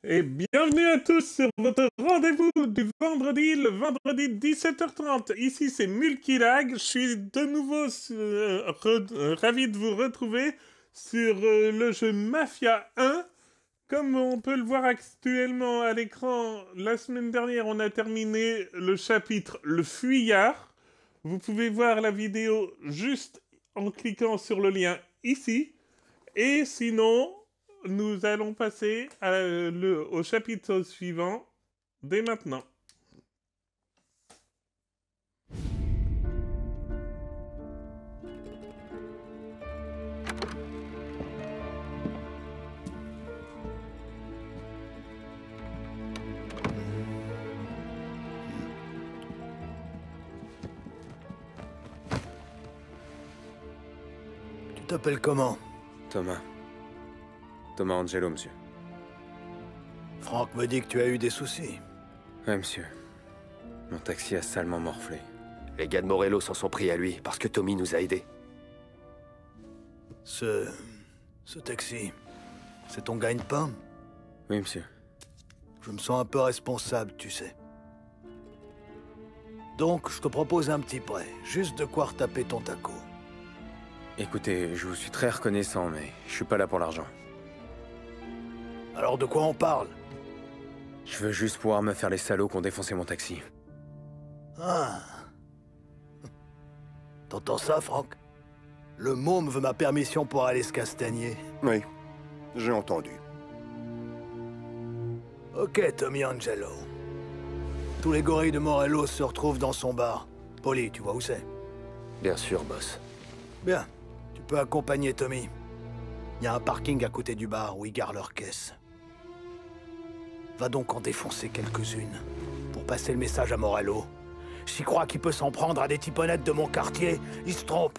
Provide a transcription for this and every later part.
Et bienvenue à tous sur votre rendez-vous du vendredi, le vendredi 17h30. Ici c'est Mulkilag, je suis de nouveau ravi de vous retrouver sur le jeu Mafia 1. Comme on peut le voir actuellement à l'écran, la semaine dernière on a terminé le chapitre Le Fuyard. Vous pouvez voir la vidéo juste en cliquant sur le lien ici. Et sinon, nous allons passer au chapitre suivant dès maintenant. Tu t'appelles comment? Thomas. Thomas Angelo, monsieur. Franck me dit que tu as eu des soucis. Ouais, monsieur. Mon taxi a salement morflé. Les gars de Morello s'en sont pris à lui, parce que Tommy nous a aidés. Ce taxi, c'est ton gagne-pain? Oui, monsieur. Je me sens un peu responsable, tu sais. Donc, je te propose un petit prêt, juste de quoi retaper ton taco. Écoutez, je vous suis très reconnaissant, mais je suis pas là pour l'argent. Alors de quoi on parle? Je veux juste pouvoir me faire les salauds qui ont défoncé mon taxi. Ah. T'entends ça, Franck? Le môme veut ma permission pour aller se castagner. Oui, j'ai entendu. Ok, Tommy Angelo. Tous les gorilles de Morello se retrouvent dans son bar. Polly, tu vois où c'est? Bien sûr, boss. Bien. Tu peux accompagner Tommy. Il y a un parking à côté du bar où ils gardent leurs caisses. Va donc en défoncer quelques-unes pour passer le message à Morello. S'il croit qu'il peut s'en prendre à des typonnettes de mon quartier, il se trompe.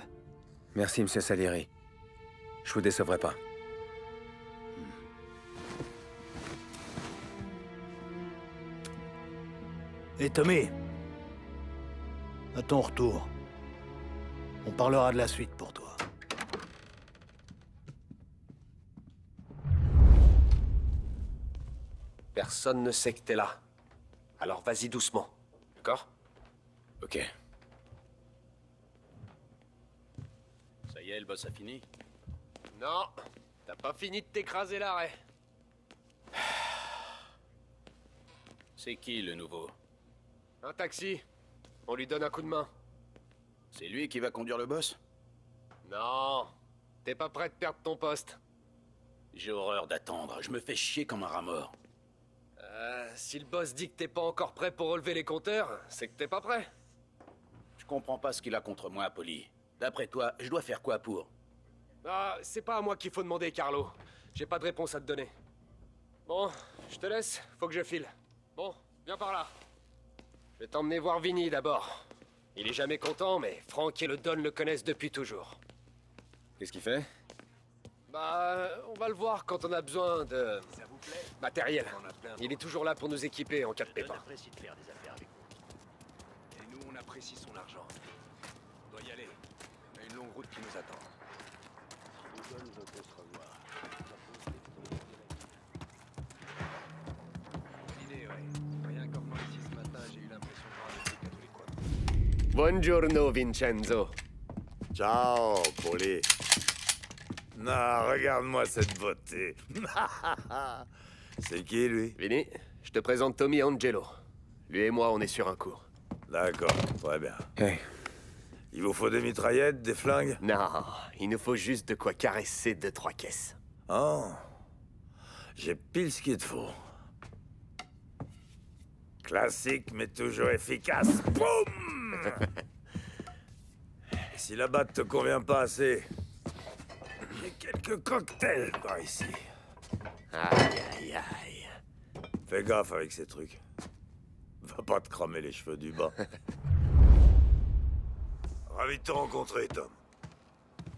Merci, monsieur Salieri. Je vous décevrai pas. Et Tommy, à ton retour, on parlera de la suite pour toi. Personne ne sait que t'es là. Alors vas-y doucement, d'accord? Ok. Ça y est, le boss a fini? Non, t'as pas fini de t'écraser l'arrêt. C'est qui, le nouveau? Un taxi. On lui donne un coup de main. C'est lui qui va conduire le boss? Non, t'es pas prêt de perdre ton poste. J'ai horreur d'attendre, je me fais chier comme un rat mort. Si le boss dit que t'es pas encore prêt pour relever les compteurs, c'est que t'es pas prêt. Je comprends pas ce qu'il a contre moi, Polly. D'après toi, je dois faire quoi pour? Ah, c'est pas à moi qu'il faut demander, Carlo. J'ai pas de réponse à te donner. Bon, je te laisse, faut que je file. Bon, viens par là. Je vais t'emmener voir Vinny d'abord. Il est jamais content, mais Franck et le Don le connaissent depuis toujours. Qu'est-ce qu'il fait? Bah, on va le voir quand on a besoin de Ça vous plaît? matériel. On a plein. Il est toujours là pour nous équiper en cas de On pépin. apprécie de faire des affaires avec vous. Et nous, on apprécie son argent. On doit y aller. On a une longue route qui nous attend. Si le Don veut qu'on se revoie, bonne idée, ouais. Rien qu'en venant ici ce matin, j'ai eu l'impression de voir des trucs à tous les coins. Buongiorno, Vincenzo. Ciao, Polly. Non, regarde-moi cette beauté. C'est qui, lui? Vinny, je te présente Tommy Angelo. Lui et moi, on est sur un coup. D'accord, très bien. Hey, Il vous faut des mitraillettes, des flingues? Non, il nous faut juste de quoi caresser 2-3 caisses. Oh, j'ai pile ce qu'il te faut. Classique, mais toujours efficace. Boum! Et si la batte te convient pas assez, j'ai quelques cocktails par ici. Aïe, aïe, aïe. Fais gaffe avec ces trucs. Va pas te cramer les cheveux du bas. Ravi de te rencontrer, Tom.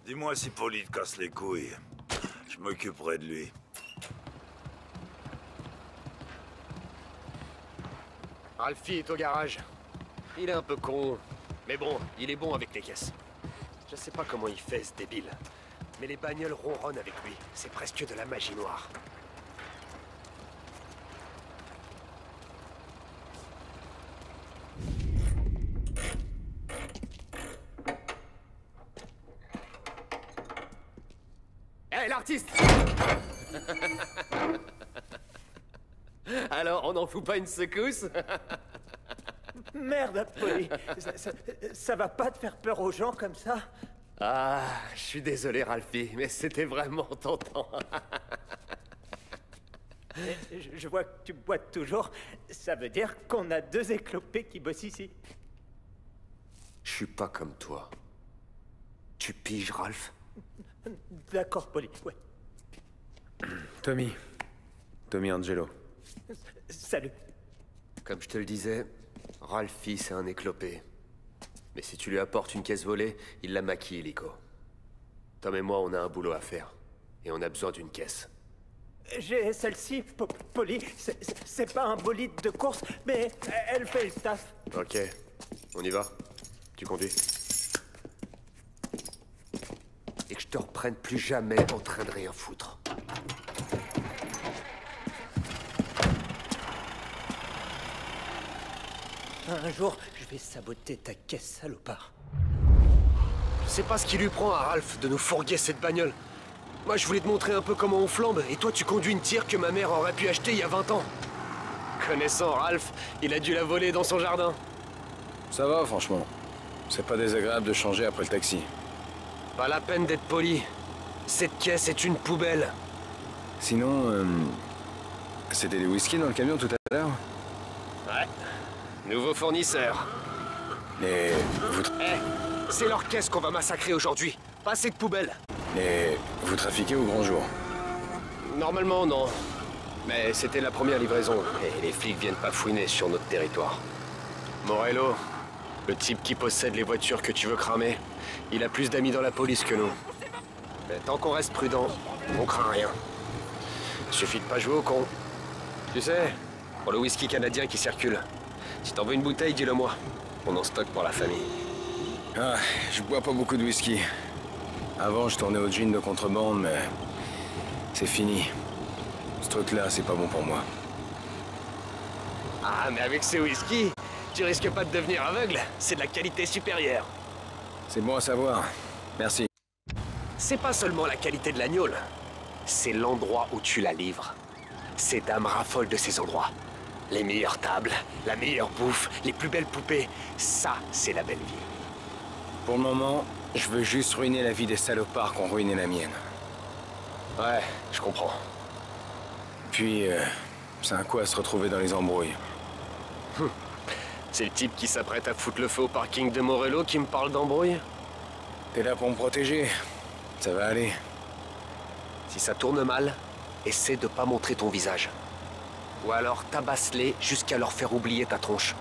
Dis-moi si Polly te casse les couilles. Je m'occuperai de lui. Ralphie est au garage. Il est un peu con. Mais bon, il est bon avec les caisses. Je sais pas comment il fait, ce débile. Mais les bagnoles ronronnent avec lui. C'est presque de la magie noire. artiste. Alors, on n'en fout pas une secousse? Merde, Polly. Ça va pas te faire peur aux gens comme ça? Ah, je suis désolé, Ralphie, mais c'était vraiment tentant. Je vois que tu bois toujours. Ça veut dire qu'on a 2 éclopés qui bossent ici. Je suis pas comme toi. Tu piges, Ralph? D'accord, Polly, ouais. Tommy. Tommy Angelo. Salut. Comme je te le disais, Ralphie, c'est un éclopé. Mais si tu lui apportes une caisse volée, il la maquille, Lico. Tom et moi, on a un boulot à faire. Et on a besoin d'une caisse. J'ai celle-ci, Polly. C'est pas un bolide de course, mais elle fait le taf. Ok. On y va? Tu conduis. Et que je te reprenne plus jamais en train de rien foutre. Un jour, je vais saboter ta caisse, salopard. Je sais pas ce qui lui prend à Ralph de nous fourguer cette bagnole. Moi, je voulais te montrer un peu comment on flambe, et toi, tu conduis une tire que ma mère aurait pu acheter il y a 20 ans. Connaissant Ralph, il a dû la voler dans son jardin. Ça va, franchement. C'est pas désagréable de changer après le taxi. Pas la peine d'être poli. Cette caisse est une poubelle. Sinon, c'était des whisky dans le camion tout à l'heure? Ouais. Nouveau fournisseur. Et vous... C'est leur caisse qu'on va massacrer aujourd'hui. Pas cette poubelle. Et vous trafiquez au grand jour? Normalement, non. Mais c'était la première livraison, et les flics viennent pas fouiner sur notre territoire. Morello, le type qui possède les voitures que tu veux cramer, il a plus d'amis dans la police que nous. Mais tant qu'on reste prudent, on craint rien. Suffit de pas jouer au con. Tu sais, pour le whisky canadien qui circule, si t'en veux une bouteille, dis-le moi. On en stocke pour la famille. Ah, je bois pas beaucoup de whisky. Avant, je tournais au gin de contrebande, mais... c'est fini. Ce truc-là, c'est pas bon pour moi. Ah, mais avec ces whisky, tu risques pas de devenir aveugle. C'est de la qualité supérieure. C'est bon à savoir. Merci. C'est pas seulement la qualité de l'agneau, c'est l'endroit où tu la livres. Ces dames raffolent de ces endroits. Les meilleures tables, la meilleure bouffe, les plus belles poupées. Ça, c'est la belle vie. Pour le moment, je veux juste ruiner la vie des salopards qui ont ruiné la mienne. Ouais, je comprends. Puis, c'est un coup à se retrouver dans les embrouilles. C'est le type qui s'apprête à foutre le feu au parking de Morello qui me parle d'embrouille? T'es là pour me protéger. Ça va aller. Si ça tourne mal, essaie de pas montrer ton visage. Ou alors tabasse-les jusqu'à leur faire oublier ta tronche.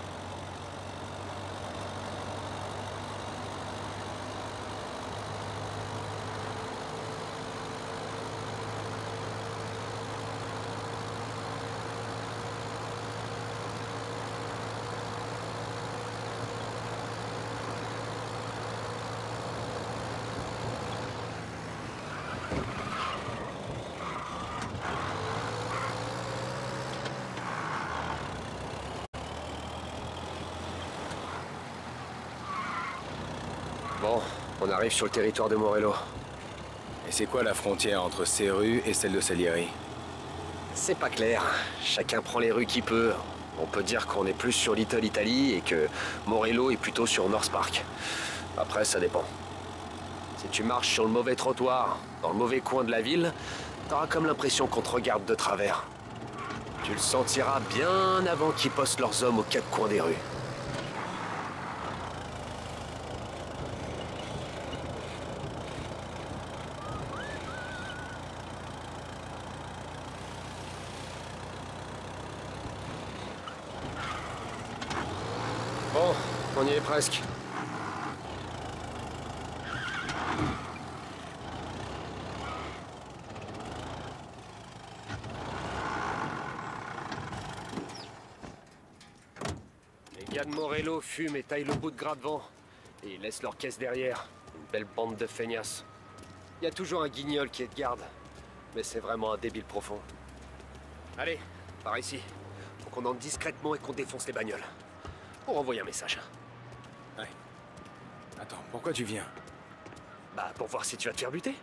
Bon, on arrive sur le territoire de Morello. Et c'est quoi la frontière entre ces rues et celle de Salieri? C'est pas clair. Chacun prend les rues qu'il peut. On peut dire qu'on est plus sur Little Italy et que Morello est plutôt sur North Park. Après, ça dépend. Si tu marches sur le mauvais trottoir, dans le mauvais coin de la ville, t'auras comme l'impression qu'on te regarde de travers. Tu le sentiras bien avant qu'ils postent leurs hommes aux quatre coins des rues. Bon, on y est presque. Les gars de Morello fument et taillent le bout de gras devant. Et ils laissent leur caisse derrière. Une belle bande de feignasses. Il y a toujours un guignol qui est de garde. Mais c'est vraiment un débile profond. Allez, par ici. Faut qu'on entre discrètement et qu'on défonce les bagnoles. Pour envoyer un message. Ouais. Attends, pourquoi tu viens? Bah, pour voir si tu vas te faire buter.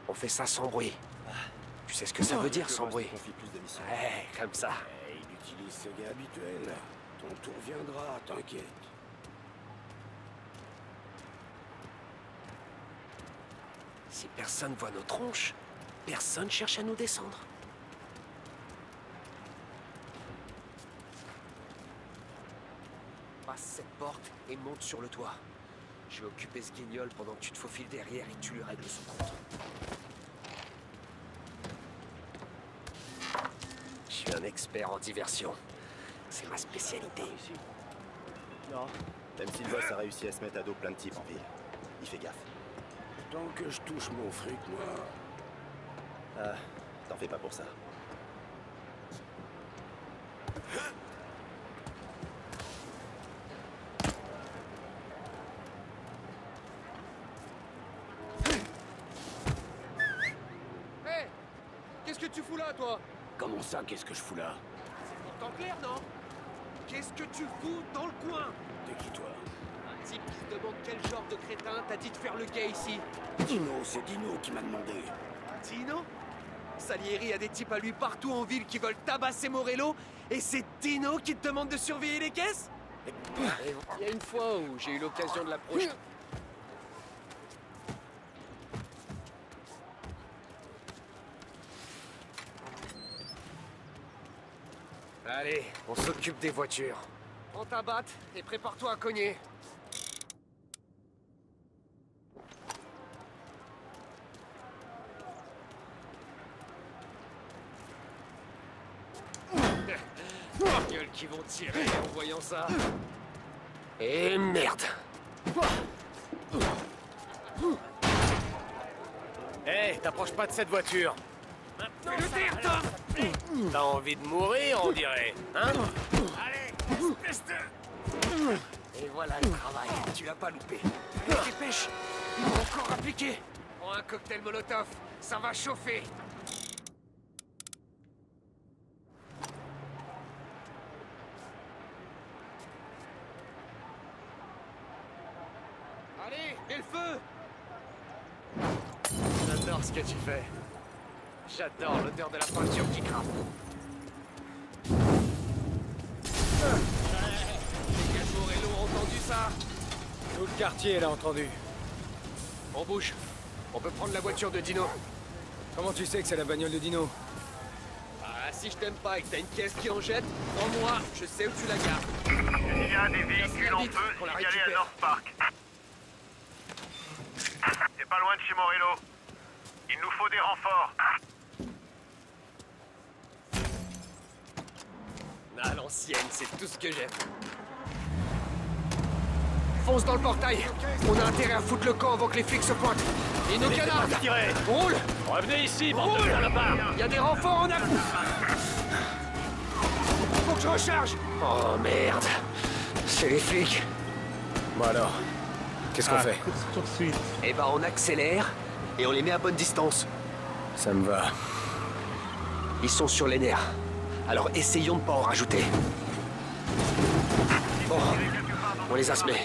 On fait ça sans bruit. Tu sais ce que ça veut dire, sans bruit? Confie plus de missions. Ouais, comme ça. Il utilise ses gars habituels. Ton tour viendra, t'inquiète. Si personne voit nos tronches, personne cherche à nous descendre. Passe cette porte et monte sur le toit. Je vais occuper ce guignol pendant que tu te faufiles derrière et tu lui règles son compte. Je suis un expert en diversion. C'est ma spécialité. Non. Même si le boss a réussi à se mettre à dos plein de types en ville. Il fait gaffe. Tant que je touche mon fric, moi... Ah, t'en fais pas pour ça. Hé! Qu'est-ce que tu fous là, toi? Comment ça, qu'est-ce que je fous là? C'est pourtant clair, non? Qu'est-ce que tu fous dans le coin? T'es qui, toi? Un type qui se demande quel genre de crétin t'a dit de faire le gay ici. Dino, c'est Dino qui m'a demandé. Dino? Salieri a des types à lui partout en ville qui veulent tabasser Morello, et c'est Dino qui te demande de surveiller les caisses? Il y a une fois où j'ai eu l'occasion de l'approcher. Allez, on s'occupe des voitures. Prends ta batte et prépare-toi à cogner. Gueule qui vont tirer en voyant ça. Et merde. Hé, t'approches pas de cette voiture. Fais le tir, Tom. T'as envie de mourir, on dirait, hein? Allez, espèce de... Et voilà le travail, tu l'as pas loupé. Allez, dépêche, il va encore appliquer. Prends un cocktail Molotov, ça va chauffer. Allez, mets le feu! J'adore ce que tu fais. J'adore l'odeur de la peinture qui crape. Les gars de Morello ont entendu ça? Tout le quartier l'a entendu. On bouge. On peut prendre la voiture de Dino. Comment tu sais que c'est la bagnole de Dino? Ah, si je t'aime pas et que t'as une caisse qui en jette, prends-moi, je sais où tu la gardes. Il y a des véhicules en feu signalés à North Park. C'est pas loin de chez Morello. Il nous faut des renforts. À l'ancienne, c'est tout ce que j'aime. Fonce dans le portail. On a intérêt à foutre le camp avant que les flics se pointent. Et nos canards. Roule. Revenez ici, bande de salopards. Il y a des renforts en appui. Faut que je recharge. Oh merde. C'est les flics. Bon alors, qu'est-ce qu'on fait? Course-poursuite. Eh ben on accélère et on les met à bonne distance. Ça me va. Ils sont sur les nerfs. Alors essayons de pas en rajouter. Bon, on les a semés.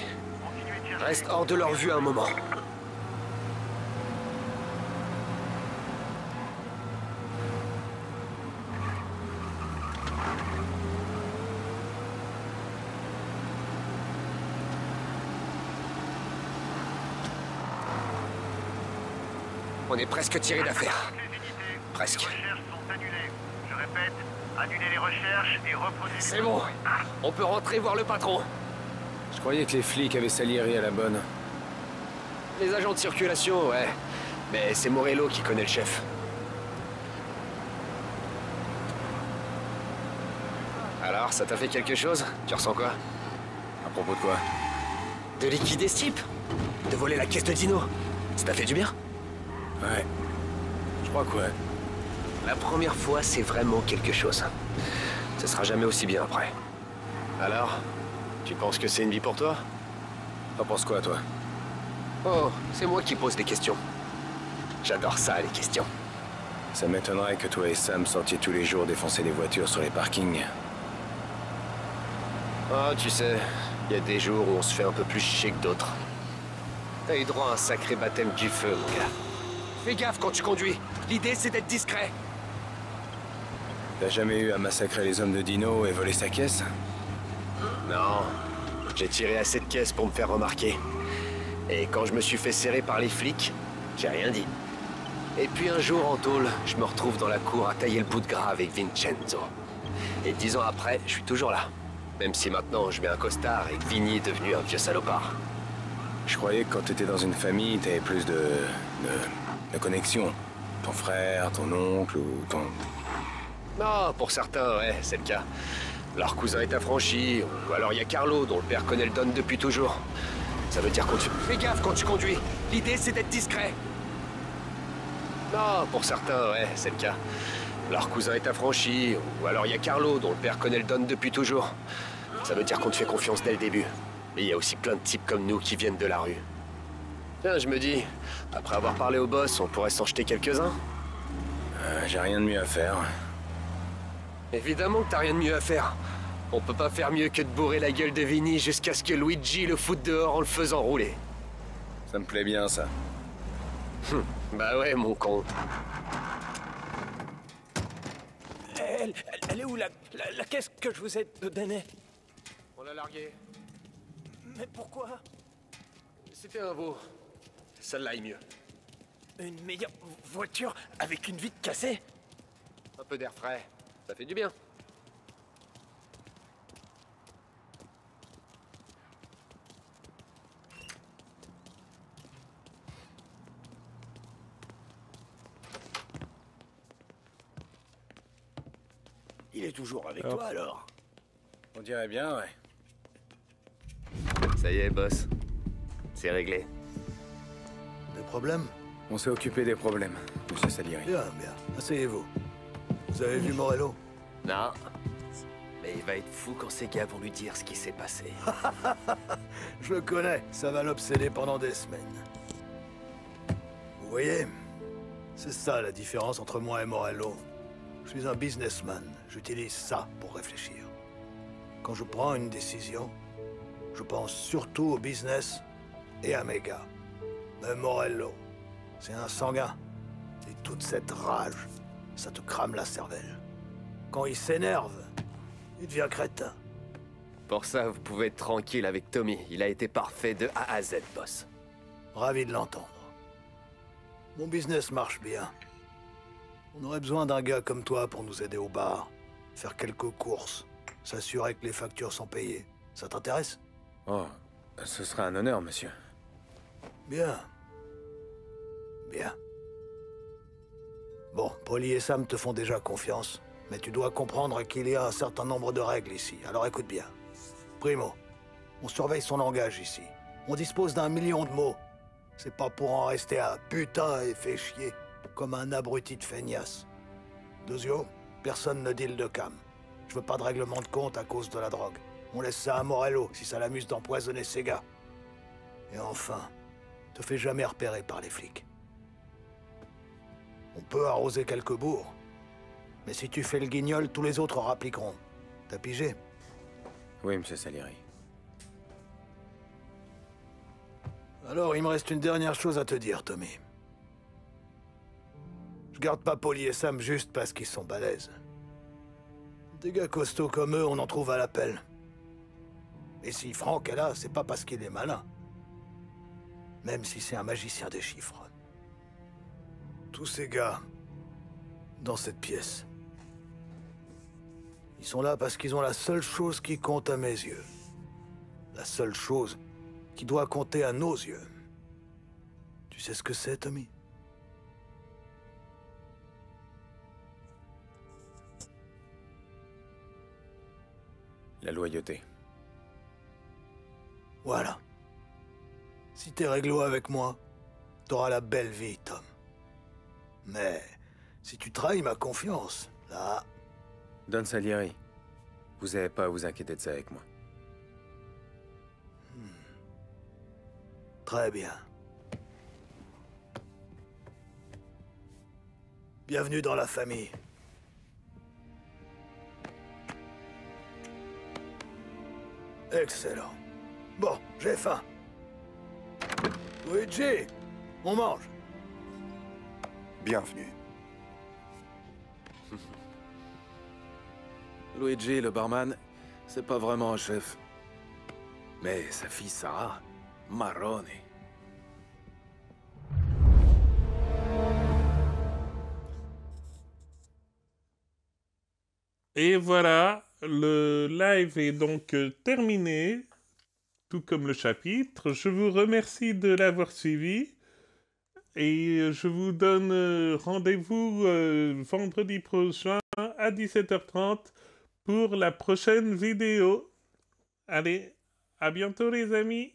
Reste hors de leur vue un moment. On est presque tiré d'affaire. Presque. Les recherches sont annulées. Je répète, annulez les recherches et reprenez... C'est bon. On peut rentrer voir le patron. Je croyais que les flics avaient Salieri à la bonne. Les agents de circulation, ouais. Mais c'est Morello qui connaît le chef. Alors, ça t'a fait quelque chose? Tu ressens quoi? À propos de quoi? De liquider ce type? De voler la caisse de Dino? Ça t'a fait du bien? Ouais. Je crois que ouais. La première fois, c'est vraiment quelque chose. Ce sera jamais aussi bien après. Alors, tu penses que c'est une vie pour toi? T'en penses quoi, toi? Oh, c'est moi qui pose des questions. J'adore ça, les questions. Ça m'étonnerait que toi et Sam sortiez tous les jours défoncer des voitures sur les parkings. Oh, tu sais, il y a des jours où on se fait un peu plus chier que d'autres. T'as eu droit à un sacré baptême du feu, mon gars. Fais gaffe quand tu conduis. L'idée, c'est d'être discret. T'as jamais eu à massacrer les hommes de Dino et voler sa caisse? Non. J'ai tiré assez de caisses pour me faire remarquer. Et quand je me suis fait serrer par les flics, j'ai rien dit. Et puis un jour, en tôle, je me retrouve dans la cour à tailler le bout de gras avec Vincenzo. Et 10 ans après, je suis toujours là. Même si maintenant, je mets un costard et que Vinny est devenu un vieux salopard. Je croyais que quand t'étais dans une famille, t'avais plus de connexion. Ton frère, ton oncle ou ton... Non, pour certains, ouais, c'est le cas. Leur cousin est affranchi, ou alors il y a Carlo, dont le père connaît le Don depuis toujours. Ça veut dire qu'on... Fais gaffe quand tu conduis. L'idée, c'est d'être discret. Non, pour certains, ouais, c'est le cas. Leur cousin est affranchi, ou alors il y a Carlo, dont le père connaît le Don depuis toujours. Ça veut dire qu'on te fait confiance dès le début. Mais il y a aussi plein de types comme nous qui viennent de la rue. Tiens, je me dis, après avoir parlé au boss, on pourrait s'en jeter quelques-uns. J'ai rien de mieux à faire. Évidemment que t'as rien de mieux à faire. On peut pas faire mieux que de bourrer la gueule de Vinny jusqu'à ce que Luigi le foute dehors en le faisant rouler. Ça me plaît bien, ça. Bah ouais, mon con. Elle est où la caisse que je vous ai donnée? On l'a larguée. Mais pourquoi? C'était un veau. Celle-là est mieux. Une meilleure voiture avec une vitre cassée? Un peu d'air frais. Ça fait du bien. Il est toujours avec toi, alors? On dirait bien, ouais. Ça y est, boss. C'est réglé. Des problèmes? On s'est occupé des problèmes, monsieur Salieri. Bien, bien. Asseyez-vous. Vous avez vu Morello? Non. Mais il va être fou quand ces gars vont lui dire ce qui s'est passé. Je le connais. Ça va l'obséder pendant des semaines. Vous voyez? C'est ça la différence entre moi et Morello. Je suis un businessman. J'utilise ça pour réfléchir. Quand je prends une décision, je pense surtout au business et à mes gars. Mais Morello, c'est un sanguin. Et toute cette rage, ça te crame la cervelle. Quand il s'énerve, il devient crétin. Pour ça, vous pouvez être tranquille avec Tommy. Il a été parfait de A à Z, boss. Ravi de l'entendre. Mon business marche bien. On aurait besoin d'un gars comme toi pour nous aider au bar, faire quelques courses, s'assurer que les factures sont payées. Ça t'intéresse? Oh, ce serait un honneur, monsieur. Bien. Bien. Bon, Polly et Sam te font déjà confiance, mais tu dois comprendre qu'il y a un certain nombre de règles ici, alors écoute bien. Primo, on surveille son langage ici. On dispose d'1 million de mots. C'est pas pour en rester à putain et fait chier, comme un abruti de feignasse. Deuxio, personne ne deal de cam. Je veux pas de règlement de compte à cause de la drogue. On laisse ça à Morello si ça l'amuse d'empoisonner ses gars. Et enfin, te fais jamais repérer par les flics. On peut arroser quelques bourgs, mais si tu fais le guignol, tous les autres rappliqueront. T'as pigé? Oui, monsieur Salieri. Alors, il me reste une dernière chose à te dire, Tommy. Je garde pas Polly et Sam juste parce qu'ils sont balèzes. Des gars costauds comme eux, on en trouve à l'appel. Et si Franck est là, c'est pas parce qu'il est malin. Même si c'est un magicien des chiffres. Tous ces gars, dans cette pièce, ils sont là parce qu'ils ont la seule chose qui compte à mes yeux. La seule chose qui doit compter à nos yeux. Tu sais ce que c'est, Tommy? La loyauté. Voilà. Si t'es réglo avec moi, t'auras la belle vie, Tom. Mais si tu trahis ma confiance, là... Don Salieri, vous n'avez pas à vous inquiéter de ça avec moi. Très bien. Bienvenue dans la famille. Excellent. Bon, j'ai faim. Luigi, on mange. Bienvenue. Luigi, le barman, c'est pas vraiment un chef. Mais sa fille Sarah, marrone. Et voilà, le live est donc terminé, tout comme le chapitre. Je vous remercie de l'avoir suivi. Et je vous donne rendez-vous vendredi prochain à 17h30 pour la prochaine vidéo. Allez, à bientôt les amis!